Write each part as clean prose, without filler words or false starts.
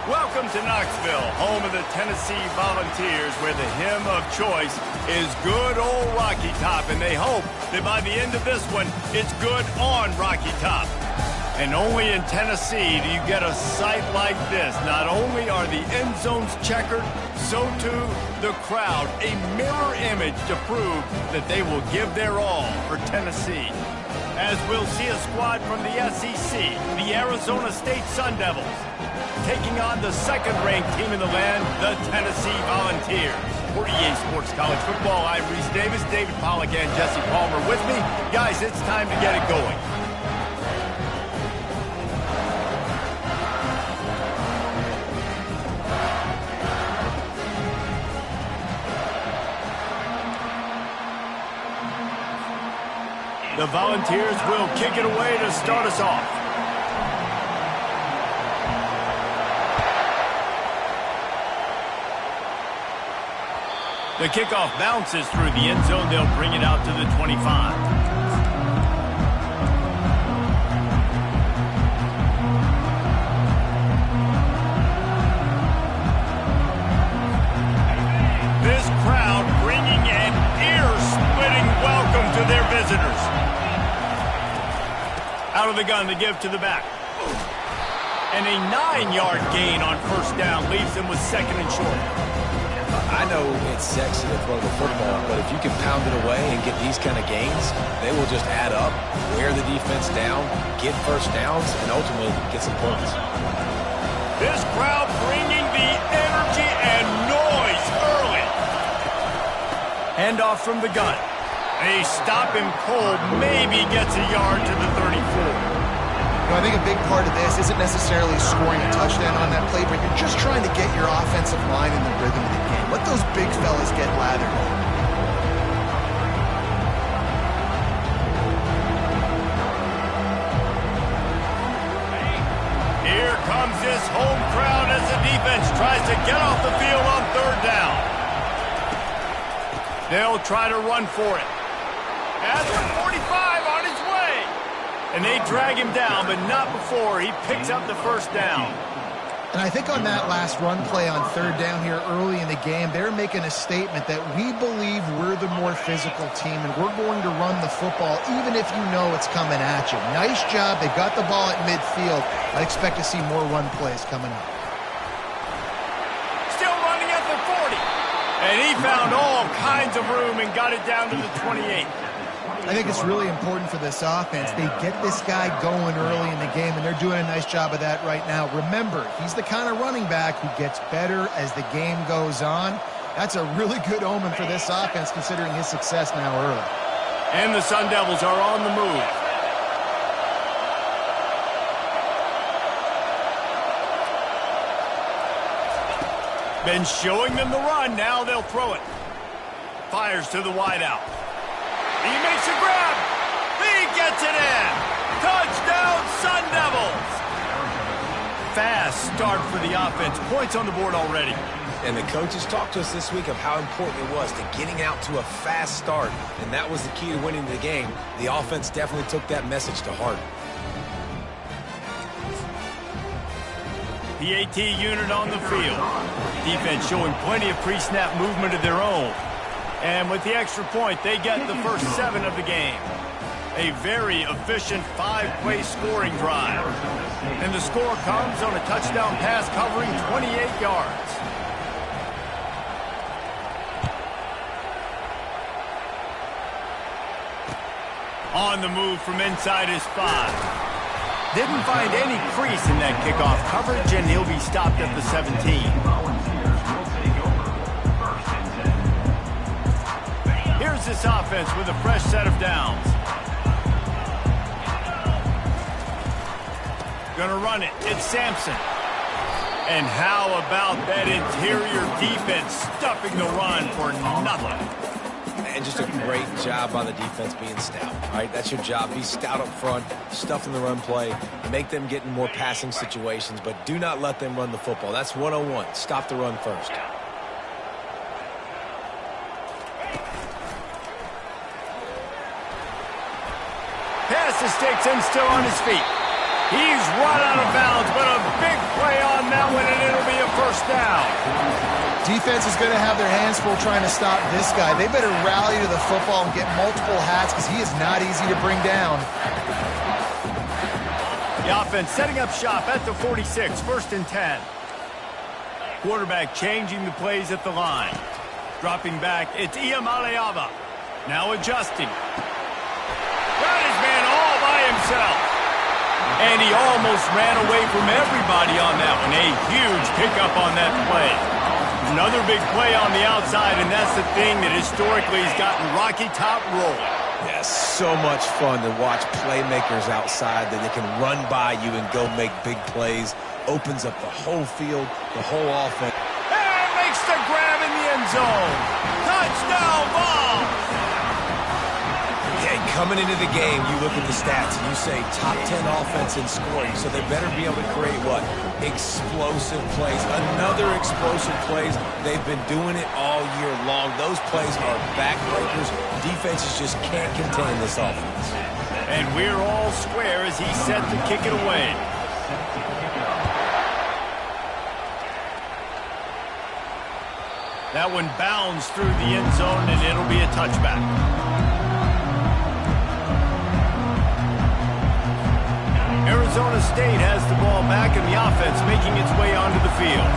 Welcome to Knoxville, home of the Tennessee Volunteers, where the hymn of choice is good old Rocky Top, and they hope that by the end of this one, it's good on Rocky Top. And only in Tennessee do you get a sight like this. Not only are the end zones checkered, so too the crowd, a mirror image to prove that they will give their all for Tennessee. As we'll see a squad from the SEC, the Arizona State Sun Devils, taking on the second-ranked team in the land, the Tennessee Volunteers. For EA Sports College Football, I'm Reese Davis, David Pollack, and Jesse Palmer with me. Guys, it's time to get it going. The Volunteers will kick it away to start us off. The kickoff bounces through the end zone. They'll bring it out to the 25. This crowd bringing an ear-splitting welcome to their visitors. Out of the gun, the give to the back. And a 9-yard gain on first down leaves them with second and short. I know it's sexy to throw the football, but if you can pound it away and get these kind of gains, they will just add up, wear the defense down, get first downs, and ultimately get some points. This crowd bringing the energy and noise early. Handoff from the gun. They stop him cold, maybe gets a yard to the 34. I think a big part of this isn't necessarily scoring a touchdown on that play, but you're just trying to get your offensive line in the rhythm of the game. Let those big fellas get lathered. Here comes this home crowd as the defense tries to get off the field on third down. They'll try to run for it. Has 45 on his way. And they drag him down, but not before he picks up the first down. And I think on that last run play on third down here early in the game, they're making a statement that we believe we're the more physical team and we're going to run the football even if you know it's coming at you. Nice job. They got the ball at midfield. I expect to see more run plays coming up. Still running at the 40. And he found all kinds of room and got it down to the 28. I think it's really important for this offense. They get this guy going early in the game, and they're doing a nice job of that right now. Remember, he's the kind of running back who gets better as the game goes on. That's a really good omen for this offense, considering his success now early. And the Sun Devils are on the move. Been showing them the run. Now they'll throw it. Fires to the wideout. He makes a grab. He gets it in. Touchdown, Sun Devils. Fast start for the offense. Points on the board already. And the coaches talked to us this week of how important it was to getting out to a fast start. And that was the key to winning the game. The offense definitely took that message to heart. The AT unit on the field. Defense showing plenty of pre-snap movement of their own. And with the extra point, they get the first 7 of the game. A very efficient 5-play scoring drive. And the score comes on a touchdown pass covering 28 yards. On the move from inside his 5. Didn't find any crease in that kickoff coverage, and he'll be stopped at the 17. Here's this offense with a fresh set of downs. Gonna run it. It's Sampson. And how about that interior defense stuffing the run for nothing? And just a great job by the defense being stout, right? That's your job. Be stout up front, stuff in the run play, make them get in more passing situations, but do not let them run the football. That's 101. Stop the run first. Pass to Sticks and still on his feet. He's run out of bounds, but a big play on that one, and it'll be a first down. Defense is going to have their hands full trying to stop this guy. They better rally to the football and get multiple hats because he is not easy to bring down. The offense setting up shop at the 46, 1st and 10. Quarterback changing the plays at the line. Dropping back, it's Ncaa. Now adjusting. Got his man all by himself. And he almost ran away from everybody on that one. A huge pickup on that play. Another big play on the outside, and that's the thing that historically has gotten Rocky Top rolling. Yeah, so much fun to watch playmakers outside that they can run by you and go make big plays. Opens up the whole field, the whole offense. And makes the grab in the end zone. Touchdown ball. Yeah, coming into the game, you look at the stats and you say top 10 offense in scoring, so they better be able to create what? Explosive plays. Another explosive plays. They've been doing it all year long. Those plays are backbreakers. Defenses just can't contain this offense. And we're all square as he's set to kick it away. That one bounds through the end zone, and it'll be a touchback. Arizona State has the ball back, and the offense making its way onto the field.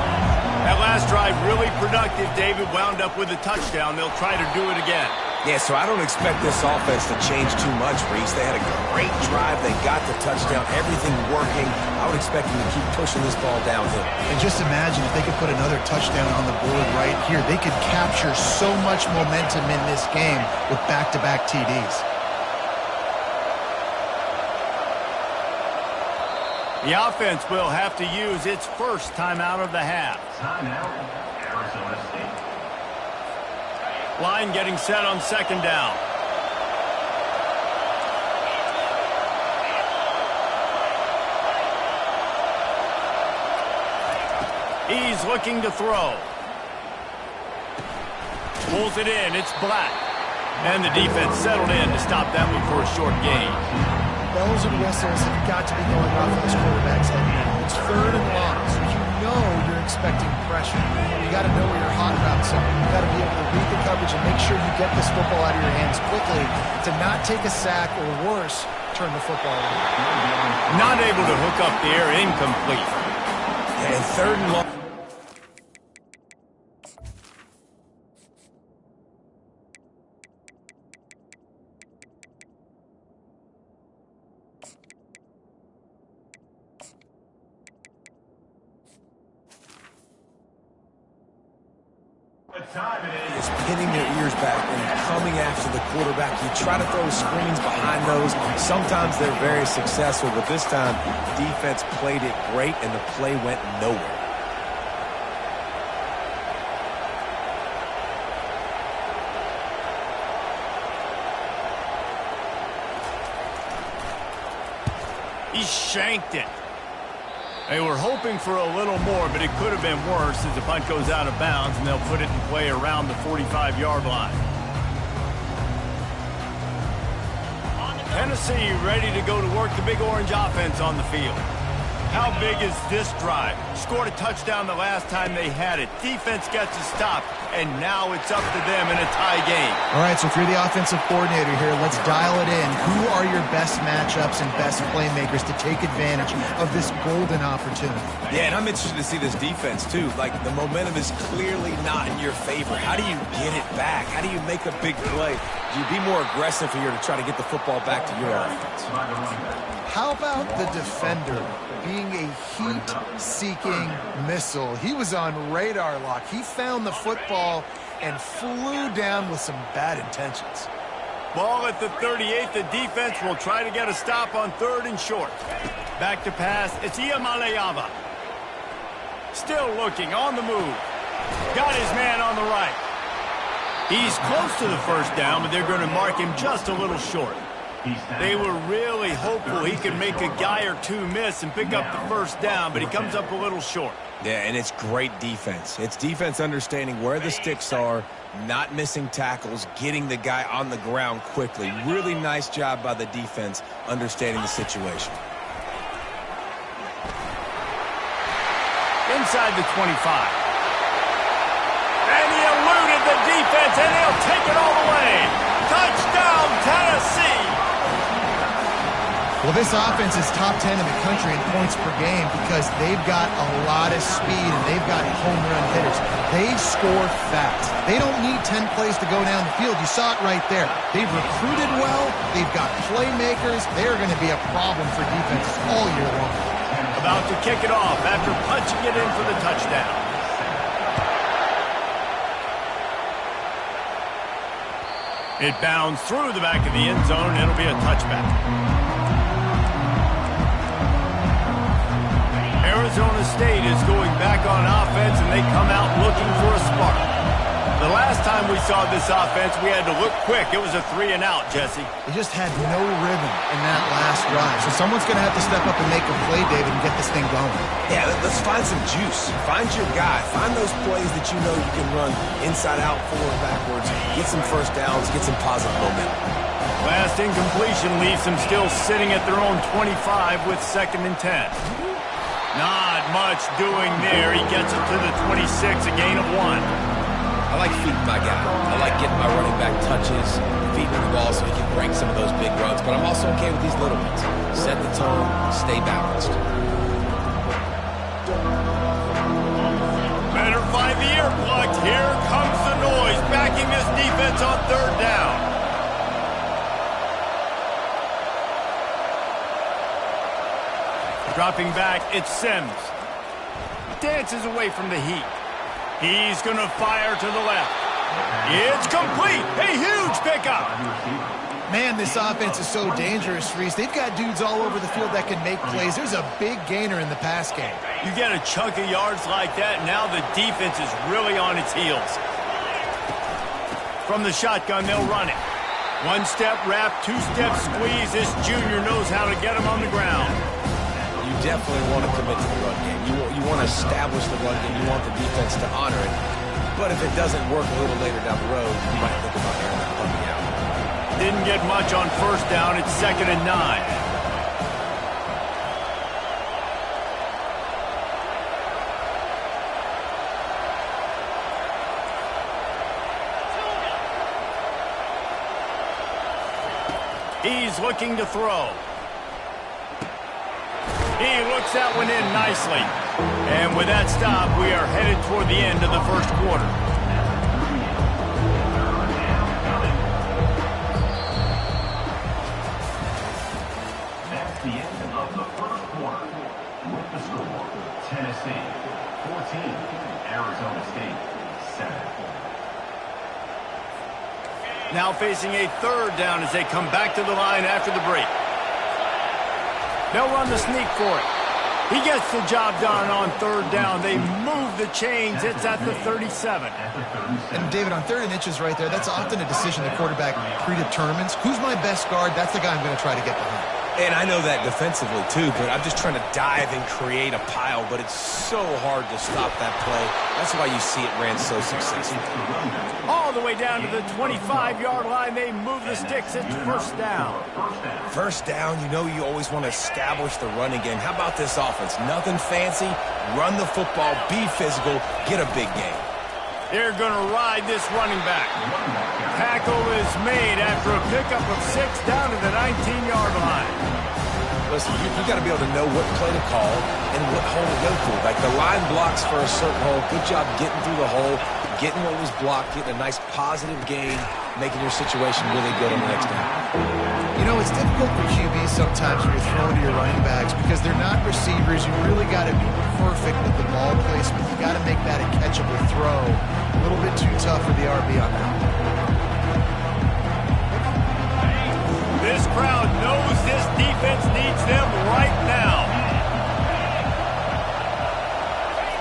That last drive really productive. David wound up with a touchdown. They'll try to do it again. Yeah, so I don't expect this offense to change too much, Reese. They had a great drive. They got the touchdown. Everything working. I would expect them to keep pushing this ball downhill. And just imagine if they could put another touchdown on the board right here. They could capture so much momentum in this game with back-to-back TDs. The offense will have to use its first timeout of the half. Timeout, Arizona State. Line getting set on 2nd down. He's looking to throw. Pulls it in. It's Black. And the defense settled in to stop that one for a short gain. Bells and whistles have got to be going off of this quarterback's head now. It's 3rd and long, so you know you're expecting pressure. You got to know where your hot routes are. You got to be able to read the coverage and make sure you get this football out of your hands quickly to not take a sack or worse, turn the football over. Not able to hook up the air, incomplete. And 3rd and long. Is pinning their ears back and coming after the quarterback. You try to throw screens behind those. Sometimes they're very successful, but this time defense played it great and the play went nowhere. He shanked it. They were hoping for a little more, but it could have been worse as the punt goes out of bounds, and they'll put it in play around the 45-yard line. Tennessee ready to go to work the Big Orange offense on the field. How big is this drive? Scored a touchdown the last time they had it. Defense gets a stop, and now it's up to them in a tie game. All right, so if you're the offensive coordinator here, let's dial it in. Who are your best matchups and best playmakers to take advantage of this golden opportunity? Yeah, and I'm interested to see this defense, too. Like, the momentum is clearly not in your favor. How do you get it back? How do you make a big play? Do you be more aggressive here to try to get the football back to your offense? How about the defender being a heat-seeking missile? He was on radar lock. He found the football and flew down with some bad intentions. Ball at the 38. The defense will try to get a stop on 3rd and short. Back to pass. It's Ncaa. Still looking on the move. Got his man on the right. He's close to the first down, but they're going to mark him just a little short. They were really hopeful he could make a guy or two miss and pick up the first down, but he comes up a little short. Yeah, and it's great defense. It's defense understanding where the sticks are, not missing tackles, getting the guy on the ground quickly. Really nice job by the defense understanding the situation. inside the 25. And he eluded the defense, and he'll take it all the way. Touchdown, Tennessee! Well, this offense is top 10 in the country in points per game because they've got a lot of speed and they've got home run hitters. They score fast. They don't need 10 plays to go down the field. You saw it right there. They've recruited well. They've got playmakers. They're going to be a problem for defenses all year long. About to kick it off after punching it in for the touchdown. It bounds through the back of the end zone, and it'll be a touchback. Arizona State is going back on offense, and they come out looking for a spark. The last time we saw this offense, we had to look quick. It was a 3-and-out, Jesse. They just had no rhythm in that last drive. So someone's going to have to step up and make a play, David, and get this thing going. Yeah, let's find some juice. Find your guy. Find those plays that you know you can run inside out, forward, backwards. Get some first downs. Get some positive momentum. Last incompletion leaves them still sitting at their own 25 with 2nd and 10. Not much doing there. He gets it to the 26, a gain of 1. I like feeding my guy. I like getting my running back touches, feeding the ball so he can break some of those big runs. But I'm also okay with these little ones. Set the tone, stay balanced. Better find the earplugs. Here comes the noise, backing this defense on 3rd down. Dropping back, it's Sims. Dances away from the heat. He's going to fire to the left. It's complete. A huge pickup. Man, this offense is so dangerous, Reese. They've got dudes all over the field that can make plays. There's a big gainer in the pass game. You get a chunk of yards like that, now the defense is really on its heels. From the shotgun, they'll run it. 1-step wrap, 2-step squeeze. This junior knows how to get him on the ground. You definitely want to commit to the run game. You want to establish the run game. You want the defense to honor it. But if it doesn't work a little later down the road, you might think about airing that puppy out. Didn't get much on 1st down. It's 2nd and 9. He's looking to throw. He looks that one in nicely. And with that stop, we are headed toward the end of the 1st quarter. That's the end of the 1st quarter. With the score, Tennessee 14, Arizona State 7. Now facing a 3rd down as they come back to the line after the break. They'll run the sneak for it. He gets the job done on 3rd down. They move the chains. It's at the 37. And, David, on 3rd and inches right there, that's often a decision the quarterback predetermines. Who's my best guard? That's the guy I'm going to try to get behind. And I know that defensively, too, but I'm just trying to dive and create a pile, but it's so hard to stop that play. That's why you see it ran so successful. All the way down to the 25-yard line, they move the sticks. It's 1st down. 1st down, you know you always want to establish the running game. How about this offense? Nothing fancy. Run the football, be physical, get a big game. They're going to ride this running back. Tackle is made after a pickup of 6 down to the 19-yard line. Listen, you got to be able to know what play to call and what hole to go through. Like the line blocks for a certain hole. Good job getting through the hole, getting what was blocked, getting a nice positive gain, making your situation really good on the next down. You know, it's difficult for QBs sometimes when you're throwing to your running backs because they're not receivers. You really got to be perfect with the ball placement. You got to make that a catchable throw. A little bit too tough for the RB on that. This crowd knows this defense needs them right now.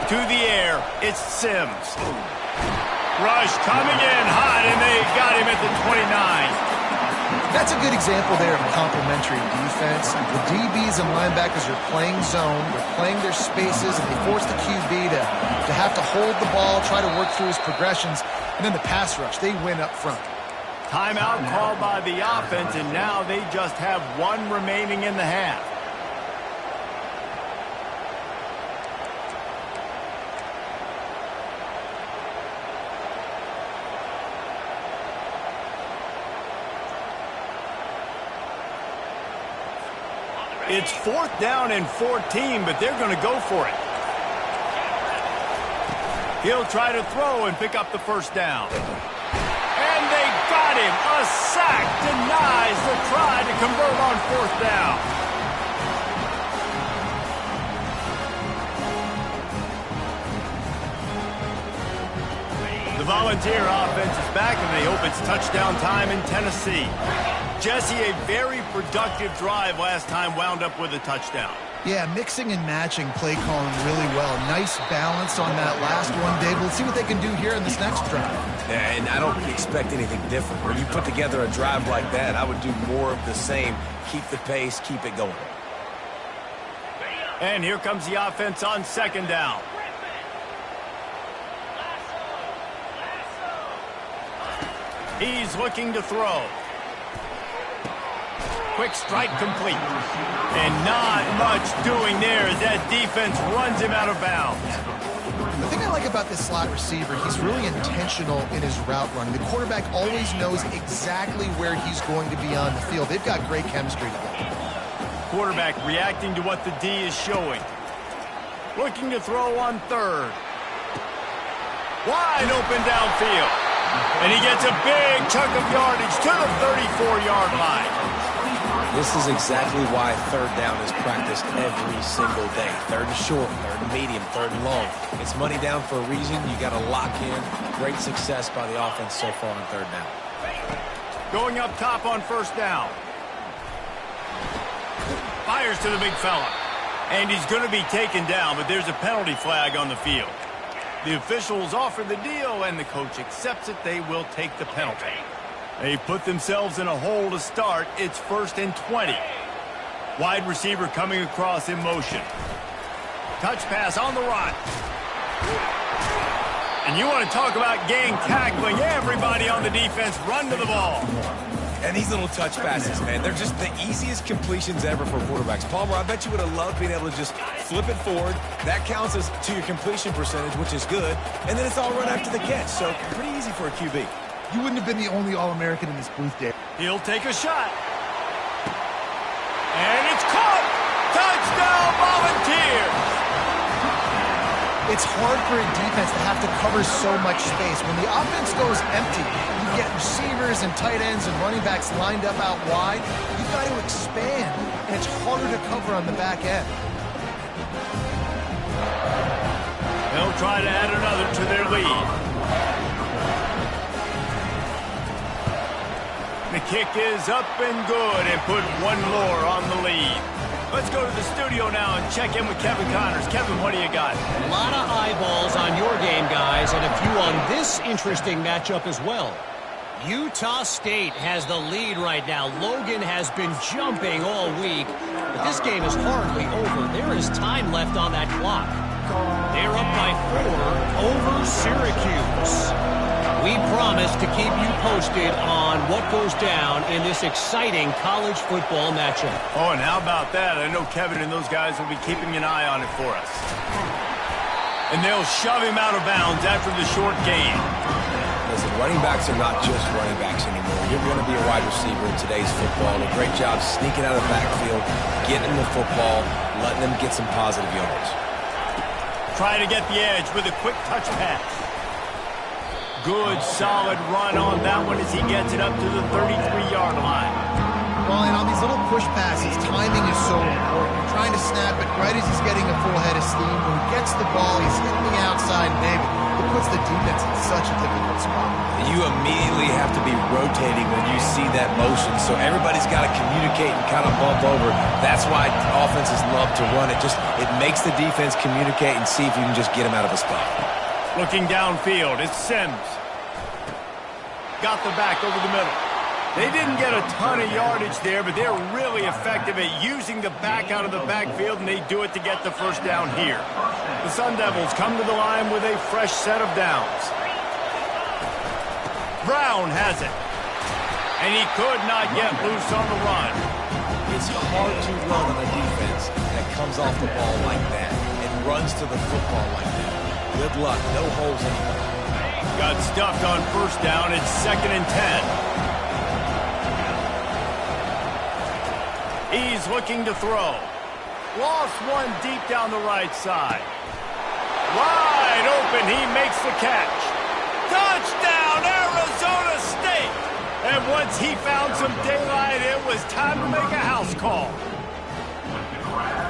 To the air, it's Sims. Rush coming in hot, and they got him at the 29. That's a good example there of complementary defense. The DBs and linebackers are playing zone. They're playing their spaces, and they force the QB to have to hold the ball, try to work through his progressions, and then the pass rush, they win up front. Timeout called by the offense, and now they just have 1 remaining in the half. It's 4th down and 14, but they're going to go for it. He'll try to throw and pick up the first down. And they got him. A sack denies the try to convert on 4th down. The Volunteer offense is back, and they hope it's touchdown time in Tennessee. Jesse, a very productive drive last time wound up with a touchdown. Yeah, mixing and matching play calling really well. Nice balance on that last one, David. Let's see what they can do here in this next drive. Yeah, and I don't expect anything different. When you put together a drive like that, I would do more of the same. Keep the pace, keep it going. And here comes the offense on 2nd down. He's looking to throw. Quick strike complete. And not much doing there as that defense runs him out of bounds. The thing I like about this slot receiver, he's really intentional in his route running. The quarterback always knows exactly where he's going to be on the field. They've got great chemistry together. Quarterback reacting to what the D is showing. Looking to throw on 3rd. Wide open downfield. And he gets a big chunk of yardage to the 34-yard line. This is exactly why 3rd down is practiced every single day. 3rd and short, 3rd and medium, 3rd and long. It's money down for a reason. You got to lock in. Great success by the offense so far on 3rd down. Going up top on 1st down. Fires to the big fella. And he's going to be taken down, but there's a penalty flag on the field. The officials offer the deal, and the coach accepts it. They will take the penalty. They put themselves in a hole to start. It's 1st and 20. Wide receiver coming across in motion. Touch pass on the run. And you want to talk about gang tackling. Everybody on the defense run to the ball. And these little touch passes, man, they're just the easiest completions ever for quarterbacks. Palmer, I bet you would have loved being able to just flip it forward. That counts as to your completion percentage, which is good. And then it's all run after the catch, so pretty easy for a QB. You wouldn't have been the only All-American in this booth, Dave. He'll take a shot. And it's caught. Touchdown, Volunteers. It's hard for a defense to have to cover so much space. When the offense goes empty, you get receivers and tight ends and running backs lined up out wide. You've got to expand, and it's harder to cover on the back end. They'll try to add another to their lead. The kick is up and good and put one more on the lead. Let's go to the studio now and check in with Kevin Connors. Kevin, what do you got? A lot of eyeballs on your game, guys, and a few on this interesting matchup as well. Utah State has the lead right now. Logan has been jumping all week, but this game is hardly over. There is time left on that clock. They're up by 4 over Syracuse. We promise to keep you posted on what goes down in this exciting college football matchup. Oh, and how about that? I know Kevin and those guys will be keeping an eye on it for us. And they'll shove him out of bounds after the short gain. Listen, running backs are not just running backs anymore. You're going to be a wide receiver in today's football. A great job sneaking out of the backfield, getting the football, letting them get some positive yards. Try to get the edge with a quick touch pass. Good, solid run on that one as he gets it up to the 33-yard line. Well, and on these little push passes, timing is so important. You're trying to snap it right as he's getting a full head of steam. When he gets the ball, he's hitting the outside, David. It puts the defense in such a difficult spot. You immediately have to be rotating when you see that motion, so everybody's got to communicate and kind of bump over. That's why offenses love to run it. It makes the defense communicate and see if you can just get him out of a spot. Looking downfield, it's Sims. Got the back over the middle. They didn't get a ton of yardage there, but they're really effective at using the back out of the backfield, and they do it to get the first down here. The Sun Devils come to the line with a fresh set of downs. Brown has it. And he could not get loose on the run. It's hard to run on a defense that comes off the ball like that and runs to the football like that. Good luck. No holes anywhere. Got stuffed on first down. It's 2nd and 10. He's looking to throw. Lost one deep down the right side. Wide open, he makes the catch. Touchdown, Arizona State! And once he found some daylight, it was time to make a house call.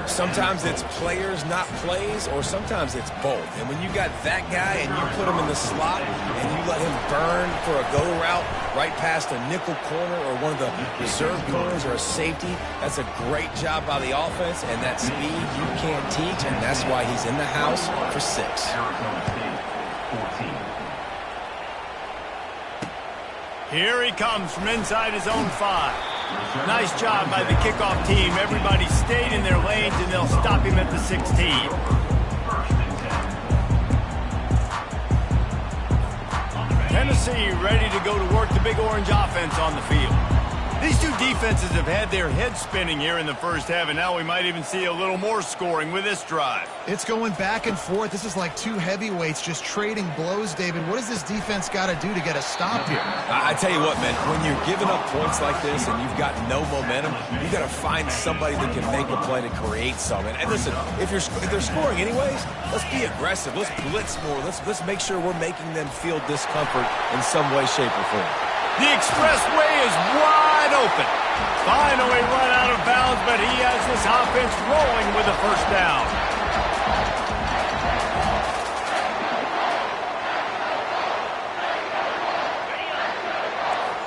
Sometimes it's players, not plays, or sometimes it's both. And when you got that guy and you put him in the slot and you let him burn for a go route right past a nickel corner or one of the reserve corners or a safety, that's a great job by the offense, and that speed you can't teach, and that's why he's in the house for 6. Arizona State, 14. Here he comes from inside his own 5. Nice job by the kickoff team. Everybody stayed in their lanes, and they'll stop him at the 16. Tennessee ready to go to work the Big Orange offense on the field. These two defenses have had their heads spinning here in the first half, and now we might even see a little more scoring with this drive. It's going back and forth. This is like two heavyweights just trading blows, David. What does this defense got to do to get a stop here? I tell you what, man, when you're giving up points like this and you've got no momentum, you got to find somebody that can make a play to create something. And listen, if they're scoring anyways, let's be aggressive. Let's blitz more. Let's make sure we're making them feel discomfort in some way, shape, or form. The expressway is wide open. Finally run out of bounds, but he has this offense rolling with a first down.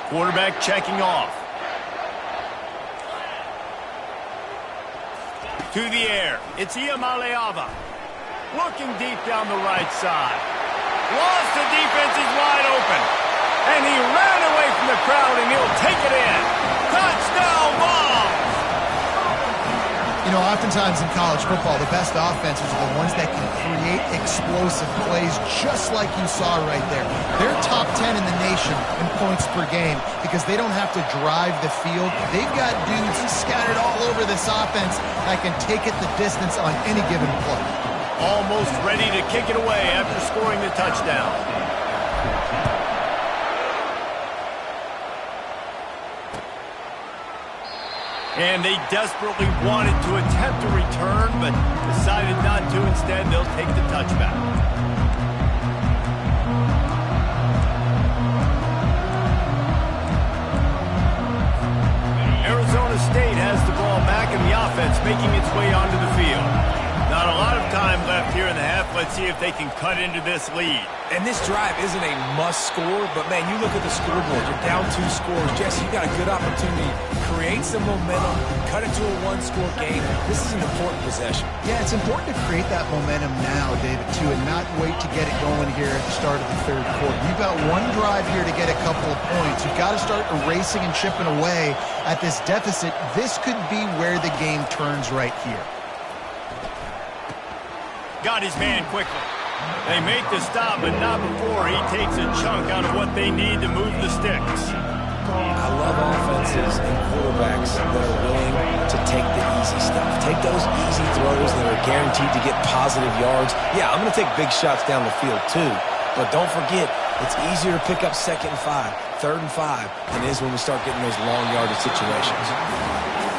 Quarterback checking off. To the air. It's Ncaa. Looking deep down the right side. Lost the defense is wide open. And he ran away from the crowd, and he'll take it in. Touchdown ball! You know, oftentimes in college football, the best offenses are the ones that can create explosive plays just like you saw right there. They're top 10 in the nation in points per game because they don't have to drive the field. They've got dudes scattered all over this offense that can take it the distance on any given play. Almost ready to kick it away after scoring the touchdown. And they desperately wanted to attempt a return, but decided not to. Instead, they'll take the touchback. Arizona State has the ball back, and the offense making its way onto the field. Not a lot of time left here in the half. Let's see if they can cut into this lead. And this drive isn't a must score, but, man, you look at the scoreboard. You're down 2 scores. Jesse, you got a good opportunity. Create some momentum. Cut it to a 1-score game. This is an important possession. Yeah, it's important to create that momentum now, David, too, and not wait to get it going here at the start of the third quarter. You've got one drive here to get a couple of points. You've got to start erasing and chipping away at this deficit. This could be where the game turns right here. Got his man quickly. They make the stop, but not before he takes a chunk out of what they need to move the sticks. I love offenses and quarterbacks that are willing to take the easy stuff. Take those easy throws that are guaranteed to get positive yards. Yeah, I'm going to take big shots down the field too, but don't forget, it's easier to pick up 2nd and 5, 3rd and 5 than it is when we start getting those long yardage situations.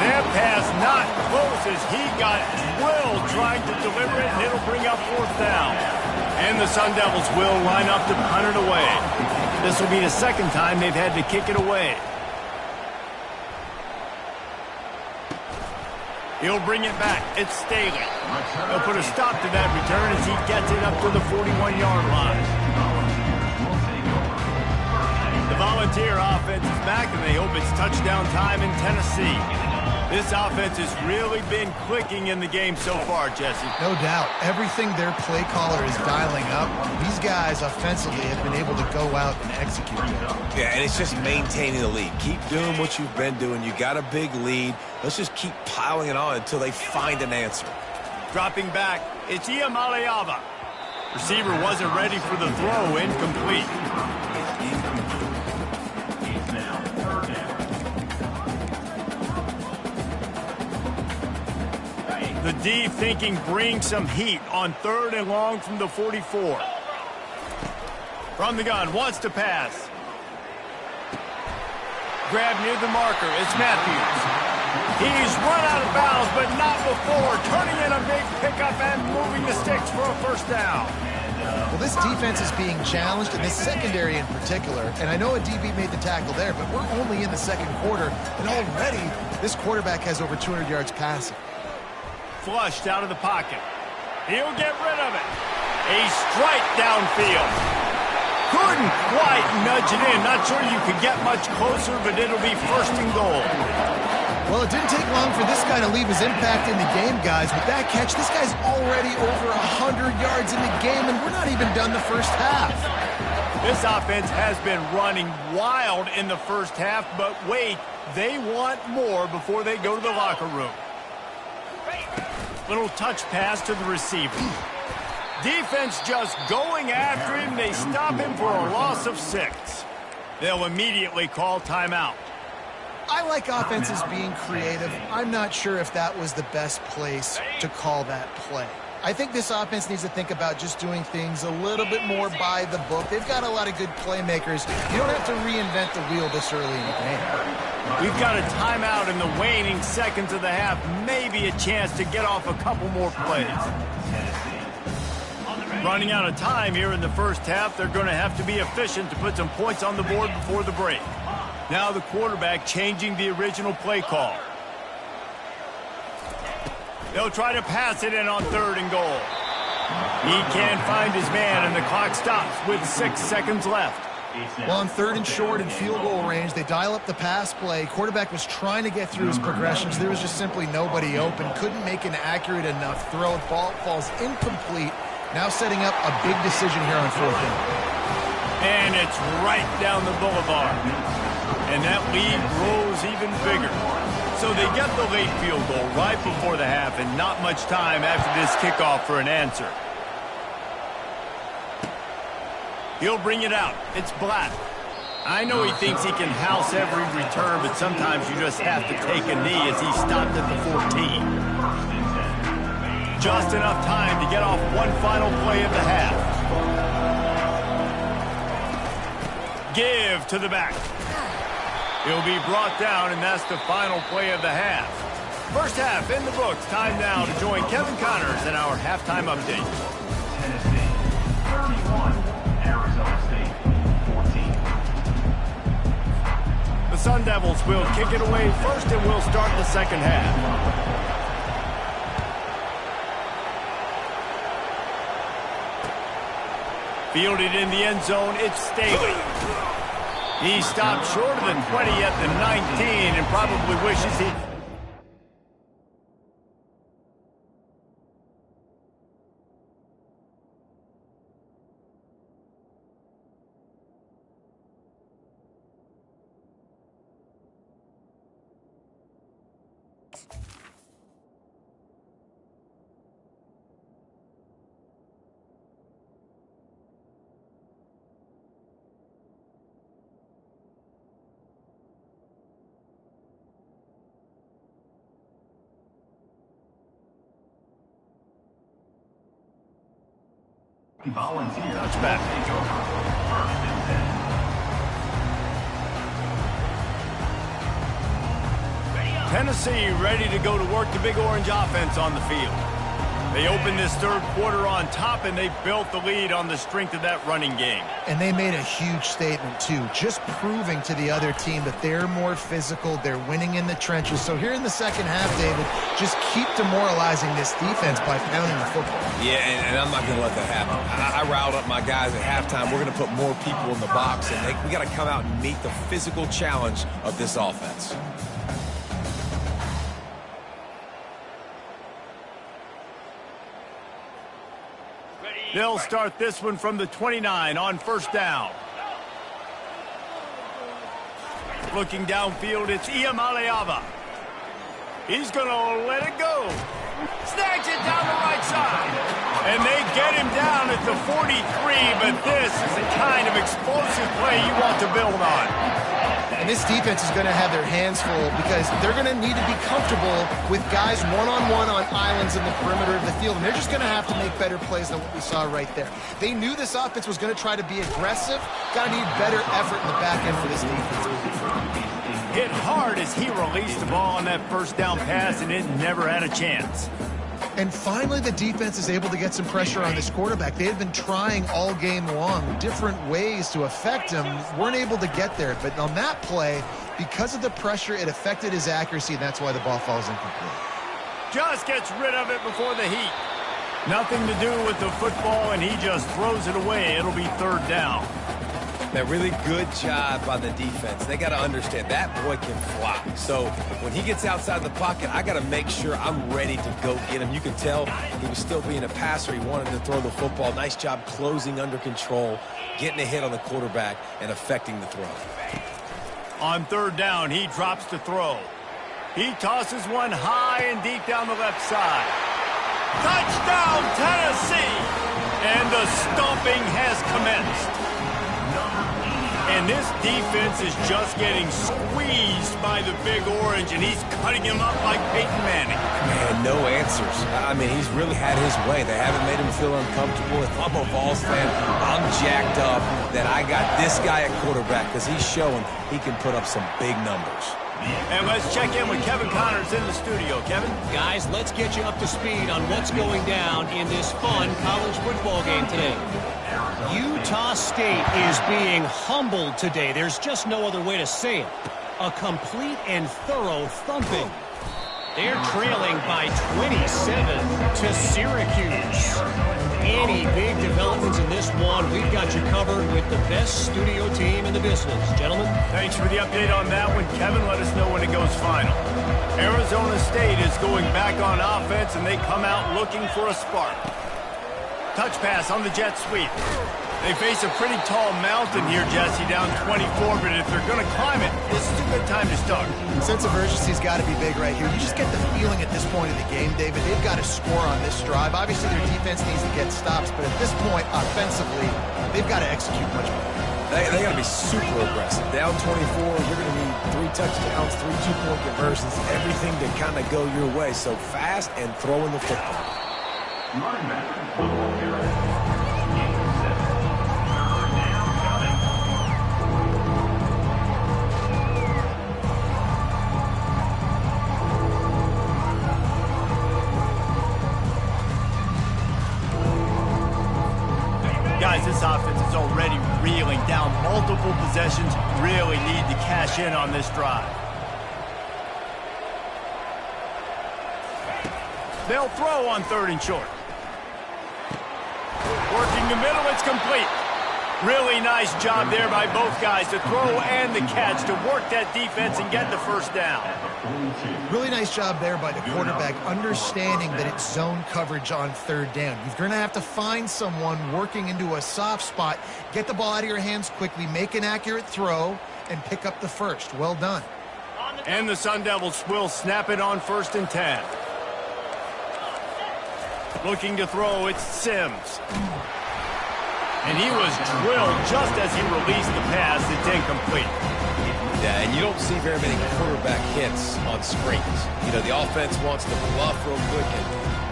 That pass not close as he got Will trying to deliver it, and it'll bring up 4th down. And the Sun Devils will line up to punt it away. This will be the 2nd time they've had to kick it away. He'll bring it back. It's Staley. He'll put a stop to that return as he gets it up to the 41-yard line. The Volunteer offense is back, and they hope it's touchdown time in Tennessee. This offense has really been clicking in the game so far, Jesse. No doubt. Everything their play caller is dialing up, these guys offensively have been able to go out and execute that. Yeah, and it's just maintaining the lead. Keep doing what you've been doing. You got a big lead. Let's just keep piling it on until they find an answer. Dropping back, it's Ncaa. Receiver wasn't ready for the throw, incomplete. The D thinking bring some heat on 3rd and long from the 44. From the gun, wants to pass. Grab near the marker, it's Matthews. He's run out of bounds, but not before turning in a big pickup and moving the sticks for a first down. Well, this defense is being challenged, and this secondary in particular. And I know a DB made the tackle there, but we're only in the second quarter, and already this quarterback has over 200 yards passing. Flushed out of the pocket. He'll get rid of it. A strike downfield. Couldn't quite nudge it in. Not sure you could get much closer, but it'll be first and goal. Well, it didn't take long for this guy to leave his impact in the game, guys. With that catch, this guy's already over 100 yards in the game, and we're not even done the first half. This offense has been running wild in the first half, but wait, they want more before they go to the locker room. Little touch pass to the receiver. Defense just going after him. They stop him for a loss of 6. They'll immediately call timeout. I like offenses being creative. I'm not sure if that was the best place to call that play. I think this offense needs to think about just doing things a little bit more by the book. They've got a lot of good playmakers. You don't have to reinvent the wheel this early in the game. We've got a timeout in the waning seconds of the half. Maybe a chance to get off a couple more plays. Running out of time here in the first half. They're going to have to be efficient to put some points on the board before the break. Now the quarterback changing the original play call. They'll try to pass it in on 3rd and goal. He can't find his man, and the clock stops with 6 seconds left. Well, on 3rd and short and field goal range, they dial up the pass play. Quarterback was trying to get through his progressions. There was just simply nobody open. Couldn't make an accurate enough throw. Ball falls incomplete. Now setting up a big decision here on 4th down. And it's right down the boulevard. And that lead grows even bigger. So they get the late field goal right before the half, and not much time after this kickoff for an answer. He'll bring it out. It's Black. I know he thinks he can house every return, but sometimes you just have to take a knee as he stopped at the 14. Just enough time to get off one final play of the half. Give to the back. He'll be brought down, and that's the final play of the half. First half in the books. Time now to join Kevin Connors in our halftime update. Tennessee 31, Arizona State 14. The Sun Devils will kick it away first, and we'll start the second half. Fielded in the end zone, it's Staley. He stopped short of the 20 at the 19 and probably wishes he... Volunteers Touchback. take over. 1st and 10. Tennessee ready to go to work the Big Orange offense on the field. They opened this third quarter on top, and they built the lead on the strength of that running game. And they made a huge statement, too, just proving to the other team that they're more physical, they're winning in the trenches. So here in the second half, David, just keep demoralizing this defense by pounding the football. Yeah, and I'm not going to let that happen. I riled up my guys at halftime. We're going to put more people in the box, and we got to come out and meet the physical challenge of this offense. They'll start this one from the 29 on first down. Looking downfield, it's Iamaleava. He's going to let it go. Snags it down the right side. And they get him down at the 43, but this is the kind of explosive play you want to build on. And this defense is going to have their hands full because they're going to need to be comfortable with guys one-on-one on islands in the perimeter of the field. And they're just going to have to make better plays than what we saw right there. They knew this offense was going to try to be aggressive. Got to need better effort in the back end for this defense moving forward. hit hard as he released the ball on that first down pass, and it never had a chance. And finally, the defense is able to get some pressure on this quarterback. They had been trying all game long, different ways to affect him, weren't able to get there. But on that play, because of the pressure, it affected his accuracy, and that's why the ball falls incomplete. Just gets rid of it before the heat. Nothing to do with the football, and he just throws it away. It'll be third down. That really good job by the defense. They got to understand that boy can fly. So when he gets outside the pocket, I got to make sure I'm ready to go get him. You can tell he was still being a passer. He wanted to throw the football. Nice job closing under control, getting a hit on the quarterback, and affecting the throw. On third down, he drops to throw. He tosses one high and deep down the left side. Touchdown, Tennessee! And the stomping has commenced. And this defense is just getting squeezed by the Big Orange, and he's cutting him up like Peyton Manning. Man, no answers. I mean, he's really had his way. They haven't made him feel uncomfortable. If I'm a Vols fan, I'm jacked up that I got this guy at quarterback because he's showing he can put up some big numbers. And let's check in with Kevin Connors in the studio. Kevin? Guys, let's get you up to speed on what's going down in this fun college football game today. Utah State is being humbled today. There's just no other way to say it. A complete and thorough thumping. They're trailing by 27 to Syracuse. Any big developments in this one, we've got you covered with the best studio team in the business. Gentlemen? Thanks for the update on that one. Kevin, let us know when it goes final. Arizona State is going back on offense, and they come out looking for a spark. Touch pass on the jet sweep. They face a pretty tall mountain here, Jesse, down 24, but if they're going to climb it, this is a good time to start. Sense of urgency's got to be big right here. You just get the feeling at this point of the game, David, they've got to score on this drive. Obviously, their defense needs to get stops, but at this point, offensively, they've got to execute much better. They got to be super aggressive. Down 24, you're going to need 3 touchdowns, 3 two-point conversions, everything to kind of go your way. So fast and throwing the football. Running back, football here. Game 7. Third down coming. Guys, this offense is already reeling down multiple possessions. Really need to cash in on this drive. They'll throw on third and short. Working the middle, it's complete. Really nice job there by both guys to throw and the catch to work that defense and get the first down. Really nice job there by the quarterback, understanding that it's zone coverage on third down. You're going to have to find someone working into a soft spot, get the ball out of your hands quickly, make an accurate throw, and pick up the first. Well done. And the Sun Devils will snap it on 1st and 10. Looking to throw, it's Sims. And he was drilled just as he released the pass. It's incomplete. Yeah, and you don't see very many quarterback hits on screens. You know, the offense wants to bluff real quick and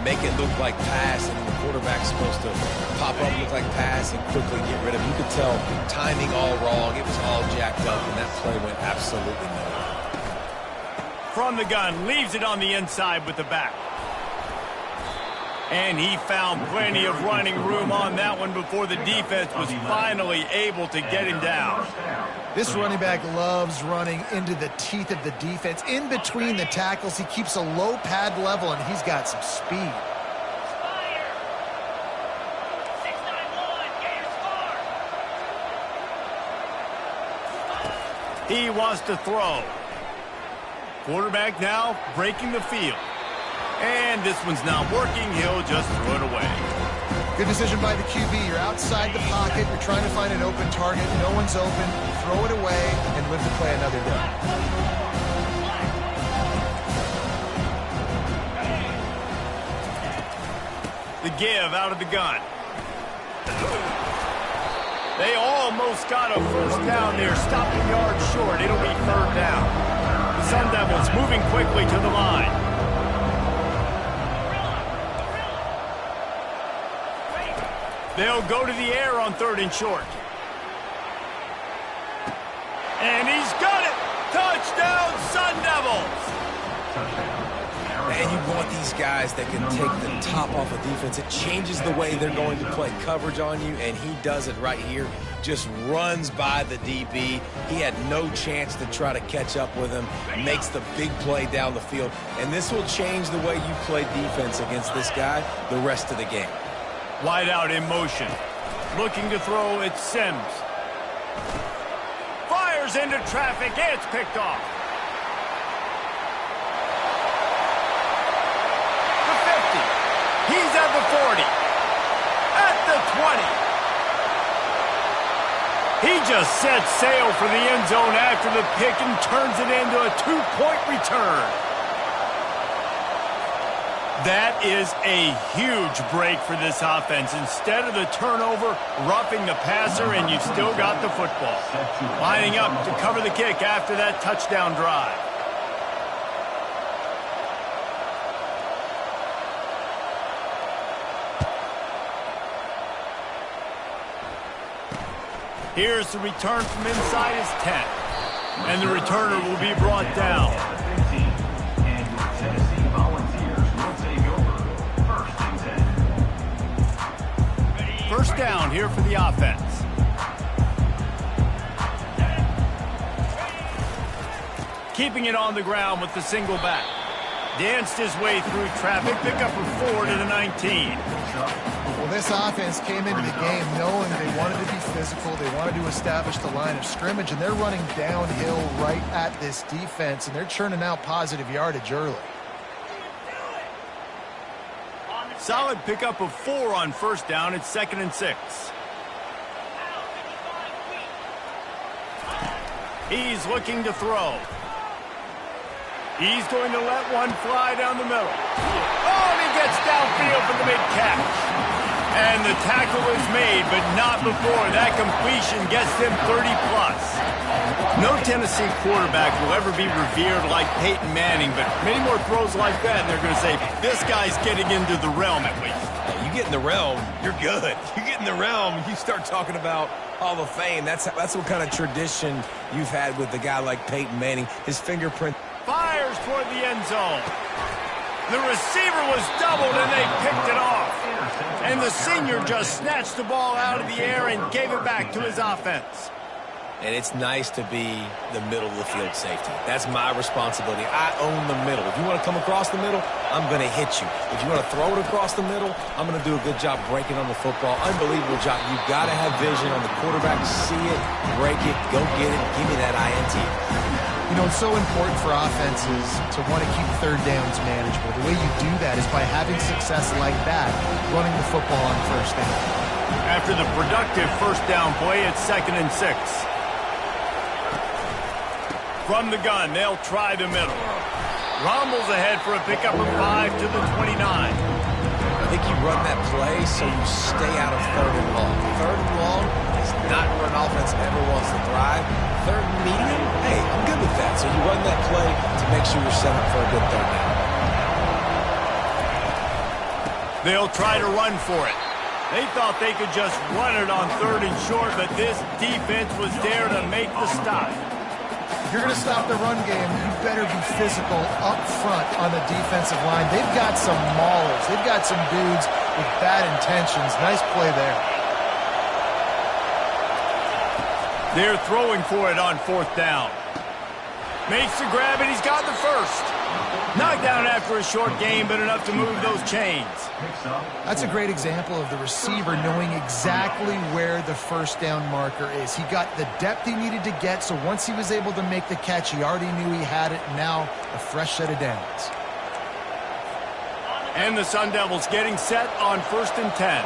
make it look like pass, and the quarterback's supposed to pop up, look like pass, and quickly get rid of it. You could tell timing all wrong. It was all jacked up, and that play went absolutely nowhere. From the gun, leaves it on the inside with the back. And he found plenty of running room on that one before the defense was finally able to get him down. This running back loves running into the teeth of the defense. In between the tackles, he keeps a low pad level, and he's got some speed. He wants to throw. Quarterback now breaking the field. And this one's not working. He'll just throw it away. Good decision by the QB. You're outside the pocket. You're trying to find an open target. No one's open. Throw it away and live to play another day. The give out of the gun. They almost got a first down there. Stopping yard short. It'll be third down. The Sun Devils moving quickly to the line. They'll go to the air on third and short. And he's got it! Touchdown! Touchdown, Sun Devils! And you want these guys that can take the top off of defense. It changes the way they're going to play coverage on you, and he does it right here. Just runs by the DB. He had no chance to try to catch up with him. Makes the big play down the field. And this will change the way you play defense against this guy the rest of the game. Wide out in motion. Looking to throw, it's Sims. Fires into traffic, it's picked off. The 50. He's at the 40. At the 20. He just sets sail for the end zone after the pick and turns it into a 2-point return. That is a huge break for this offense. Instead of the turnover, roughing the passer, and you've still got the football. Lining up to cover the kick after that touchdown drive. Here's the return from inside his 10. And the returner will be brought down. First down here for the offense. Keeping it on the ground with the single back. Danced his way through traffic. Pick up a 4 to the 19. Well, this offense came into the game knowing they wanted to be physical. They wanted to establish the line of scrimmage, and they're running downhill right at this defense, and they're churning out positive yardage early. Solid pickup of 4 on first down. It's 2nd and 6. He's looking to throw. He's going to let one fly down the middle. Oh, and he gets downfield for the big catch. And the tackle is made, but not before. That completion gets them 30-plus. No Tennessee quarterback will ever be revered like Peyton Manning, but many more throws like that, and they're going to say, this guy's getting into the realm at least. You get in the realm, you're good. You get in the realm, you start talking about Hall of Fame. That's what kind of tradition you've had with a guy like Peyton Manning. His fingerprint. Fires toward the end zone. The receiver was doubled, and they picked it off. And the senior just snatched the ball out of the air and gave it back to his offense. And it's nice to be the middle of the field safety. That's my responsibility. I own the middle. If you want to come across the middle, I'm going to hit you. If you want to throw it across the middle, I'm going to do a good job breaking on the football. Unbelievable job. You've got to have vision on the quarterback. See it, break it, go get it, give me that INT. You know, it's so important for offenses to want to keep third downs manageable. The way you do that is by having success like that, running the football on first down. After the productive first down play, it's 2nd and 6. From the gun, they'll try the middle. Rumbles ahead for a pickup of 5 to the 29. I think you run that play so you stay out of 3rd and long. 3rd and long is not where an offense ever wants to thrive. 3rd and medium, hey, I'm good with that. So you run that play to make sure you're set up for a good 3rd down. They'll try to run for it. They thought they could just run it on 3rd and short, but this defense was there to make the stop. If you're going to stop the run game, you better be physical up front on the defensive line. They've got some maulers. They've got some dudes with bad intentions. Nice play there. They're throwing for it on 4th down. Makes the grab, and he's got the first. Knocked down after a short gain, but enough to move those chains. That's a great example of the receiver knowing exactly where the first down marker is. He got the depth he needed to get, so once he was able to make the catch, he already knew he had it. Now a fresh set of downs. And the Sun Devils getting set on 1st and 10.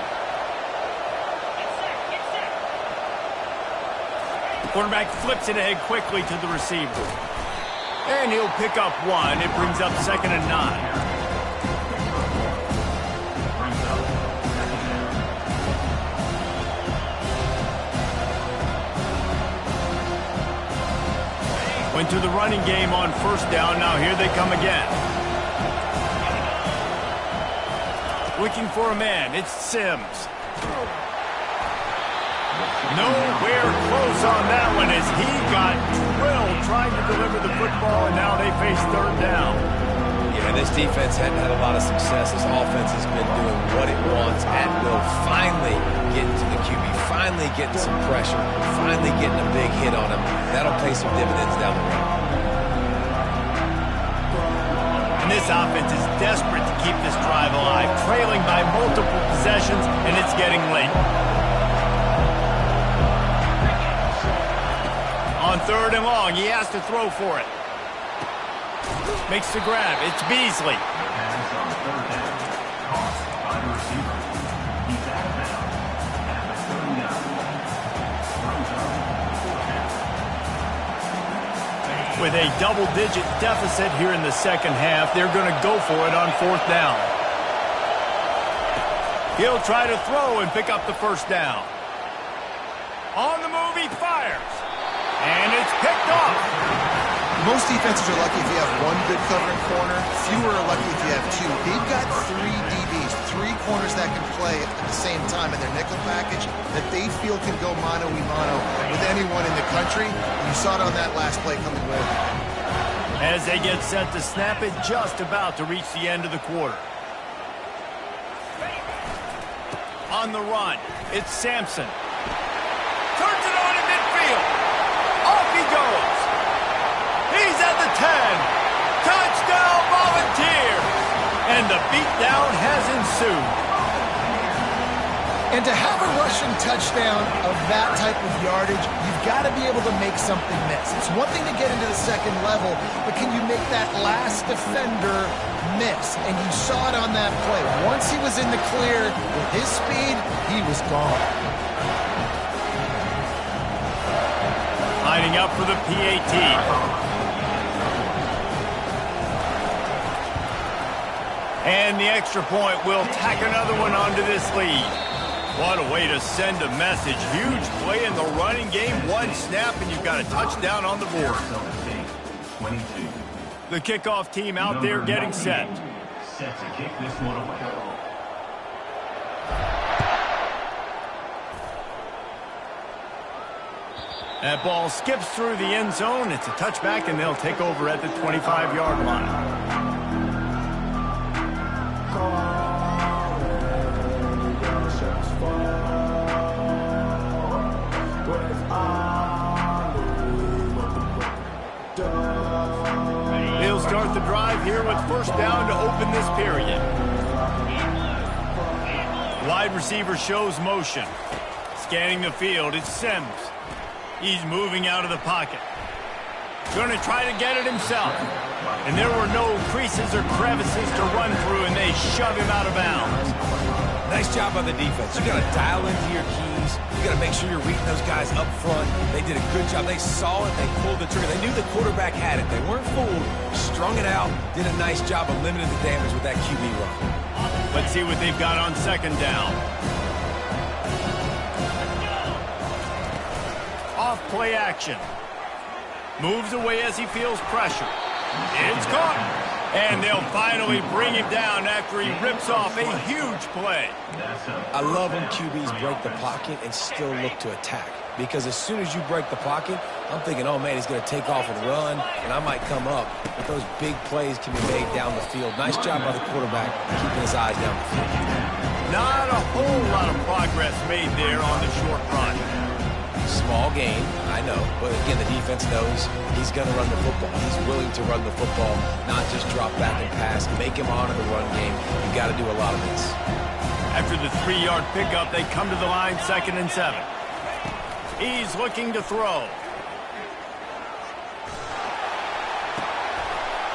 Quarterback flips it ahead quickly to the receiver. And he'll pick up 1. It brings up 2nd and 9. Went to the running game on 1st down. Now here they come again. Looking for a man. It's Sims. Nowhere close on that one as he got drilled trying to deliver the football, and now they face third down. Yeah, this defense hadn't had a lot of success. This offense has been doing what it wants at will. Finally getting to the QB, finally getting some pressure, finally getting a big hit on him. That'll pay some dividends down the road. And this offense is desperate to keep this drive alive, trailing by multiple possessions, and it's getting late. On third and long, he has to throw for it. Makes the grab. It's Beasley. Pass on third down. Caught by the receiver. He's out of bounds at the 39. With a double-digit deficit here in the second half, they're going to go for it on fourth down. He'll try to throw and pick up the first down. On the move, he fires. And it's picked off. Most defenses are lucky if you have one good covering corner. Fewer are lucky if you have two. They've got three DBs, three corners that can play at the same time in their nickel package that they feel can go mano-a-mano with anyone in the country. You saw it on that last play coming away. As they get set to snap it, just about to reach the end of the quarter. On the run, it's Sampson. Turns it on in midfield. Off he goes. He's at the 10. Touchdown, Volunteers. And the beatdown has ensued. And to have a rushing touchdown of that type of yardage, you've got to be able to make something miss. It's one thing to get into the second level, but can you make that last defender miss? And you saw it on that play. Once he was in the clear with his speed, he was gone. Lining up for the PAT. And the extra point will tack another one onto this lead. What a way to send a message. Huge play in the running game. One snap, and you've got a touchdown on the board. 22. The kickoff team out there getting set. Set to kick this one away. That ball skips through the end zone. It's a touchback, and they'll take over at the 25-yard line. They'll start the drive here with first down to open this period. Wide receiver shows motion. Scanning the field, it's Sims. He's moving out of the pocket. Going to try to get it himself. And there were no creases or crevices to run through, and they shove him out of bounds. Nice job by the defense. You got to dial into your keys. You got to make sure you're reading those guys up front. They did a good job. They saw it. They pulled the trigger. They knew the quarterback had it. They weren't fooled. Strung it out. Did a nice job of limiting the damage with that QB run. Let's see what they've got on second down. Off play action. Moves away as he feels pressure. It's caught. And they'll finally bring him down after he rips off a huge play. I love when QBs break the pocket and still look to attack. Because as soon as you break the pocket, I'm thinking, oh, man, he's going to take off and run, and I might come up. But those big plays can be made down the field. Nice job by the quarterback keeping his eyes down the field. Not a whole lot of progress made there on the short run. Small gain, I know. But, again, the defense knows he's going to run the football. He's willing to run the football, not just drop back and pass. Make him honor the run game. You've got to do a lot of this. After the 3-yard pickup, they come to the line 2nd and 7. He's looking to throw.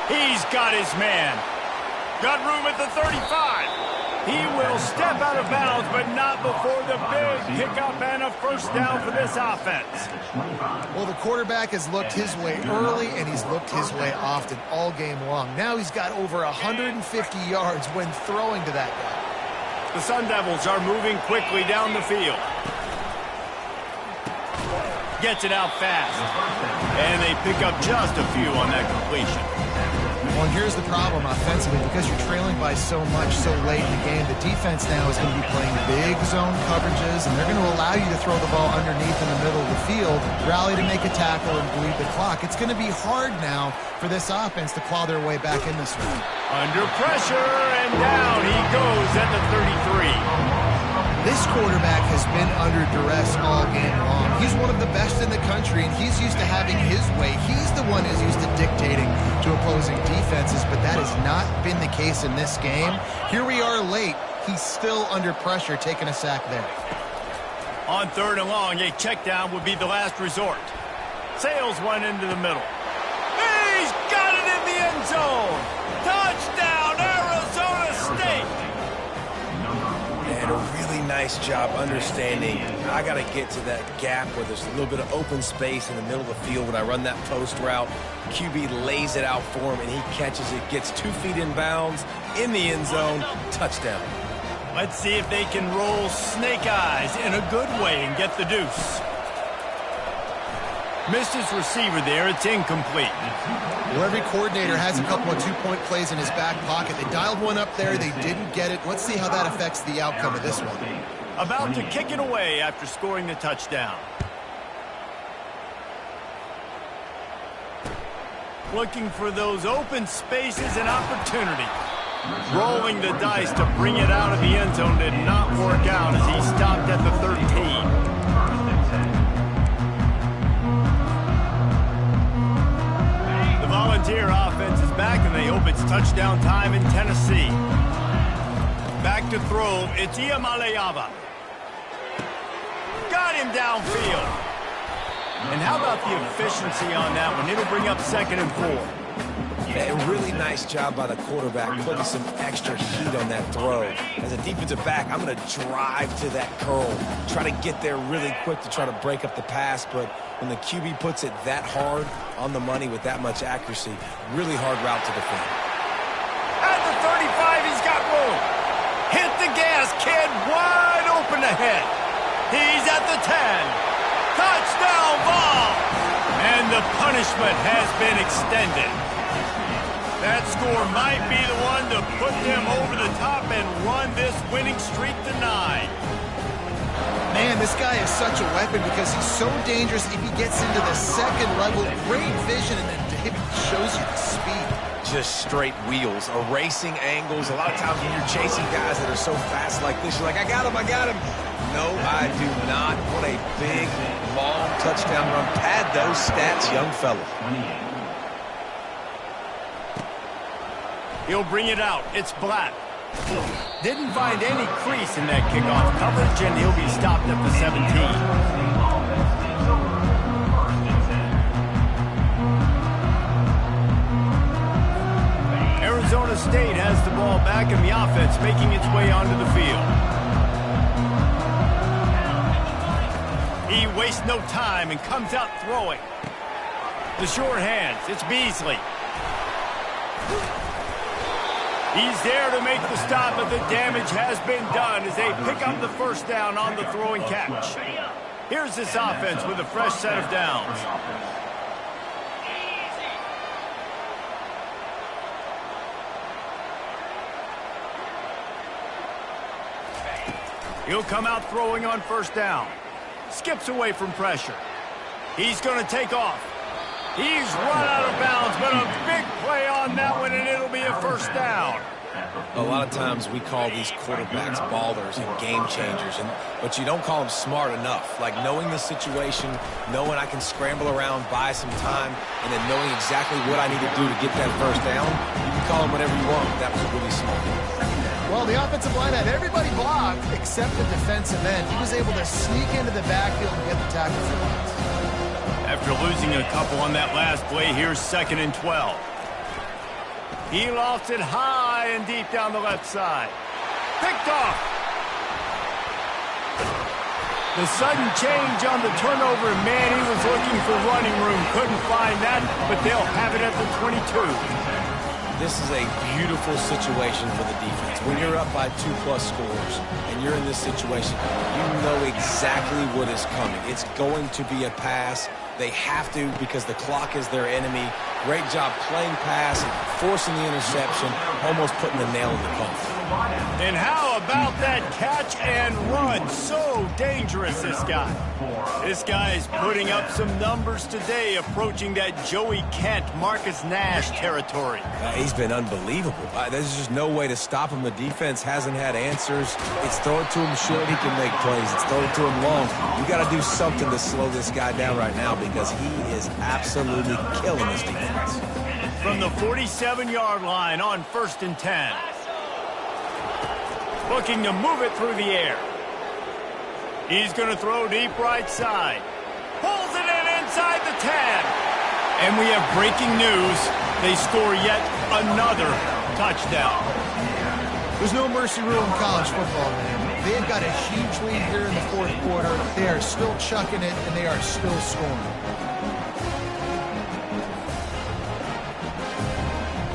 He's got his man. Got room at the 35. He will step out of bounds, but not before the big pickup and a first down for this offense. Well, the quarterback has looked his way early, and he's looked his way often all game long. Now he's got over 150 yards when throwing to that guy. The Sun Devils are moving quickly down the field. Gets it out fast. And they pick up just a few on that completion. Well, and here's the problem offensively. Because you're trailing by so much so late in the game, the defense now is going to be playing big zone coverages, and they're going to allow you to throw the ball underneath in the middle of the field, rally to make a tackle, and bleed the clock. It's going to be hard now for this offense to claw their way back in this one. Under pressure, and down he goes at the 33. This quarterback has been under duress all game long. He's one of the best in the country, and he's used to having his way. He's the one who's used to dictating to opposing defenses, but that has not been the case in this game. Here we are late. He's still under pressure, taking a sack there. On 3rd and long, a check down would be the last resort. Sails one into the middle. He's got it in the end zone. Touchdown, Arizona State. And a really nice job understanding I got to get to that gap where there's a little bit of open space in the middle of the field when I run that post route. QB lays it out for him, and he catches it, gets 2 feet in bounds, in the end zone, touchdown. Let's see if they can roll snake eyes in a good way and get the deuce. Missed his receiver there. It's incomplete. Well, every coordinator has a couple of 2-point plays in his back pocket. They dialed one up there. They didn't get it. Let's see how that affects the outcome of this one. About to kick it away after scoring the touchdown. Looking for those open spaces and opportunity. Rolling the dice to bring it out of the end zone did not work out as he stopped at the 13. Volunteer offense is back, and they hope it's touchdown time in Tennessee. Back to throw, it's Ncaa. Got him downfield. And how about the efficiency on that one? It'll bring up 2nd and 4. A really nice job by the quarterback, putting some extra heat on that throw. As a defensive back, I'm going to drive to that curl, try to get there really quick to try to break up the pass, but when the QB puts it that hard on the money with that much accuracy, really hard route to defend. At the 35, he's got room. Hit the gas, kid, wide open ahead. He's at the 10. Touchdown ball. And the punishment has been extended. That score might be the one to put them over the top and run this winning streak to 9. Man, this guy is such a weapon because he's so dangerous if he gets into the 2nd level. Great vision, and then he shows you the speed. Just straight wheels, erasing angles. A lot of times when you're chasing guys that are so fast like this, you're like, I got him, I got him. No, I do not. What a big, long touchdown run. Pad those stats, young fella. He'll bring it out. It's Black. Didn't find any crease in that kickoff coverage, and he'll be stopped at the 17. Arizona State has the ball back, and the offense making its way onto the field. He wastes no time and comes out throwing. The short hands. It's Beasley. He's there to make the stop, but the damage has been done as they pick up the 1st down on the throwing catch. Here's this offense with a fresh set of downs. He'll come out throwing on 1st down. Skips away from pressure. He's going to take off. He's run out of bounds, but a big play on that one, and it'll be a 1st down. A lot of times we call these quarterbacks ballers and game changers, but you don't call them smart enough. Like knowing the situation, knowing I can scramble around, buy some time, and then knowing exactly what I need to do to get that 1st down. You can call them whatever you want, but that was really smart. Well, the offensive line had everybody blocked except the defensive end. He was able to sneak into the backfield and get the tackle for once. After losing a couple on that last play, here's 2nd and 12. He lofts it high and deep down the left side. Picked off. The sudden change on the turnover, and man, he was looking for running room. Couldn't find that, but they'll have it at the 22. This is a beautiful situation for the defense. When you're up by 2+ scores and you're in this situation, you know exactly what is coming. It's going to be a pass. They have to because the clock is their enemy. Great job playing pass, forcing the interception, almost putting the nail in the coffin. And how about that catch and run? So dangerous, this guy. This guy is putting up some numbers today, approaching that Joey Kent, Marcus Nash territory. He's been unbelievable. There's just no way to stop him. The defense hasn't had answers. It's throw it to him short, he can make plays. It's throw it to him long. You got to do something to slow this guy down right now because he is absolutely killing this defense. From the 47-yard line on 1st and 10. Looking to move it through the air. He's going to throw deep right side. Pulls it in inside the 10. And we have breaking news. They score yet another touchdown. There's no mercy rule in college football, man. They've got a huge lead here in the fourth quarter. They are still chucking it, and they are still scoring.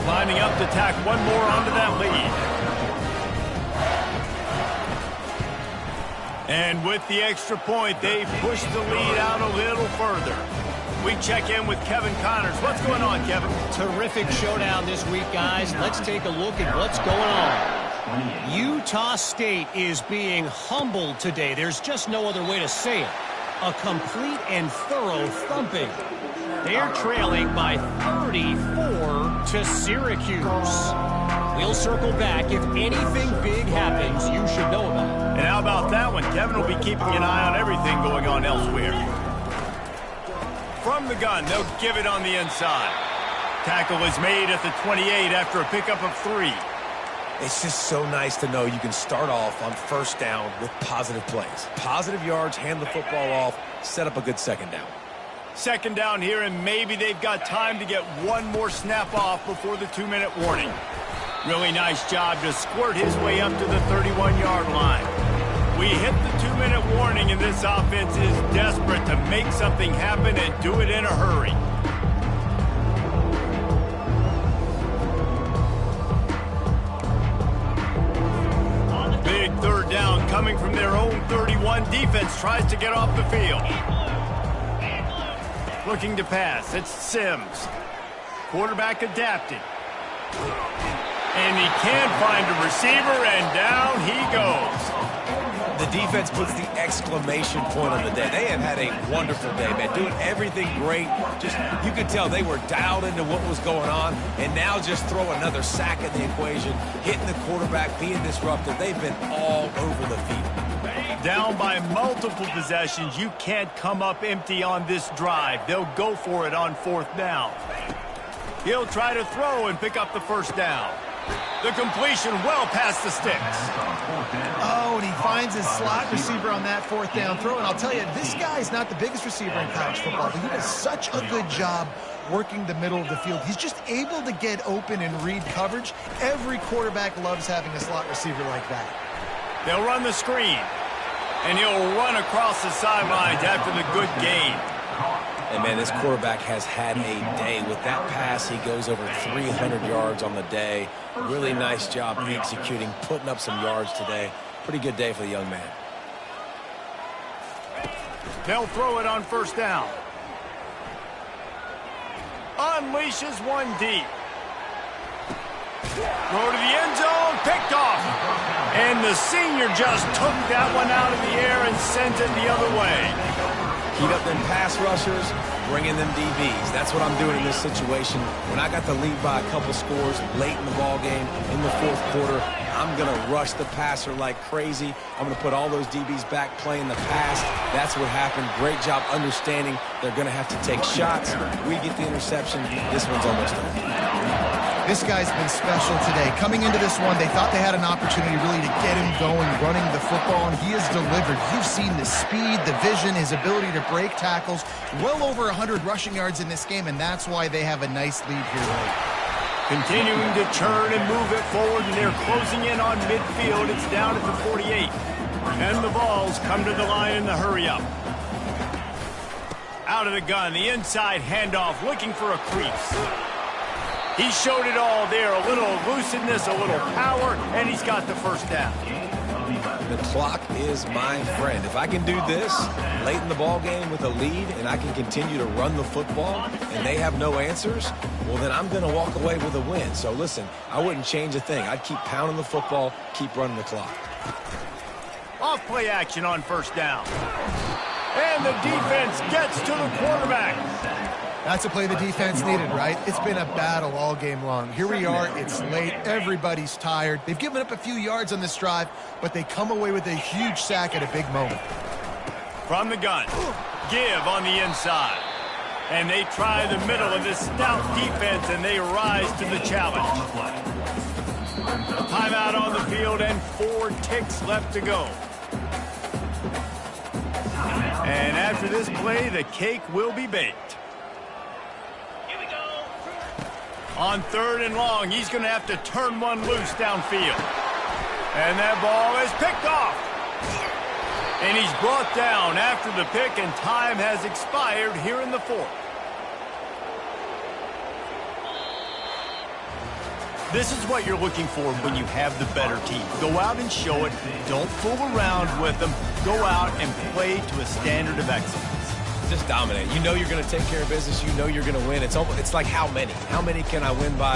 Lining up to tack one more onto that lead. And with the extra point, they've pushed the lead out a little further. We check in with Kevin Connors. What's going on, Kevin? Terrific showdown this week, guys. Let's take a look at what's going on. Utah State is being humbled today. There's just no other way to say it. A complete and thorough thumping. They're trailing by 34 to Syracuse. We'll circle back. If anything big happens, you should know about it. And how about that one? Kevin will be keeping an eye on everything going on elsewhere. From the gun, they'll give it on the inside. Tackle is made at the 28 after a pickup of 3. It's just so nice to know you can start off on first down with positive plays. Positive yards, hand the football off, set up a good second down. Second down here, and maybe they've got time to get one more snap off before the 2-minute warning. Really nice job to squirt his way up to the 31-yard line. We hit the 2-minute warning, and this offense is desperate to make something happen and do it in a hurry. Big third down coming from their own 31. Defense tries to get off the field. Looking to pass. It's Sims. Quarterback adapted. And he can't find a receiver, and down he goes. The defense puts the exclamation point on the day. They have had a wonderful day, man. Doing everything great. Just, you could tell they were dialed into what was going on, and now just throw another sack in the equation, hitting the quarterback, being disruptive. They've been all over the field. Down by multiple possessions. You can't come up empty on this drive. They'll go for it on 4th down. He'll try to throw and pick up the first down. The completion well past the sticks. Oh, and he finds his slot receiver on that 4th down throw. And I'll tell you, this guy's not the biggest receiver in college football, but he does such a good job working the middle of the field. He's just able to get open and read coverage. Every quarterback loves having a slot receiver like that. They'll run the screen. And he'll run across the sidelines after the good gain. And, man, this quarterback has had a day. With that pass, he goes over 300 yards on the day. Really nice job executing, putting up some yards today. Pretty good day for the young man. They'll throw it on 1st down. Unleashes one deep. Throw to the end zone, picked off. And the senior just took that one out of the air and sent it the other way. Heat up them pass rushers, bring in them DBs. That's what I'm doing in this situation. When I got the lead by a couple scores late in the ball game, in the 4th quarter, I'm going to rush the passer like crazy. I'm going to put all those DBs back playing the pass. That's what happened. Great job understanding they're going to have to take shots. We get the interception. This one's almost over. This guy's been special today. Coming into this one, they thought they had an opportunity really to get him going, running the football, and he has delivered. You've seen the speed, the vision, his ability to break tackles. Well over 100 rushing yards in this game, and that's why they have a nice lead here late. Continuing to churn and move it forward, and they're closing in on midfield. It's down at the 48. And the Vols come to the line in the hurry-up. Out of the gun, the inside handoff, looking for a crease. He showed it all there, a little elusiveness, a little power, and he's got the first down. The clock is my friend. If I can do this late in the ball game with a lead and I can continue to run the football and they have no answers, well, then I'm going to walk away with a win. So, listen, I wouldn't change a thing. I'd keep pounding the football, keep running the clock. Off play action on first down. And the defense gets to the quarterback. That's a play the defense needed, right? It's been a battle all game long. Here we are. It's late. Everybody's tired. They've given up a few yards on this drive, but they come away with a huge sack at a big moment. From the gun, give on the inside. And they try the middle of this stout defense, and they rise to the challenge. Timeout on the field, and 4 ticks left to go. And after this play, the cake will be baked. On 3rd and long, he's going to have to turn one loose downfield. And that ball is picked off. And he's brought down after the pick, and time has expired here in the 4th. This is what you're looking for when you have the better team. Go out and show it. Don't fool around with them. Go out and play to a standard of excellence. Just dominate. You know you're going to take care of business. You know you're going to win. It's like how many? How many can I win by?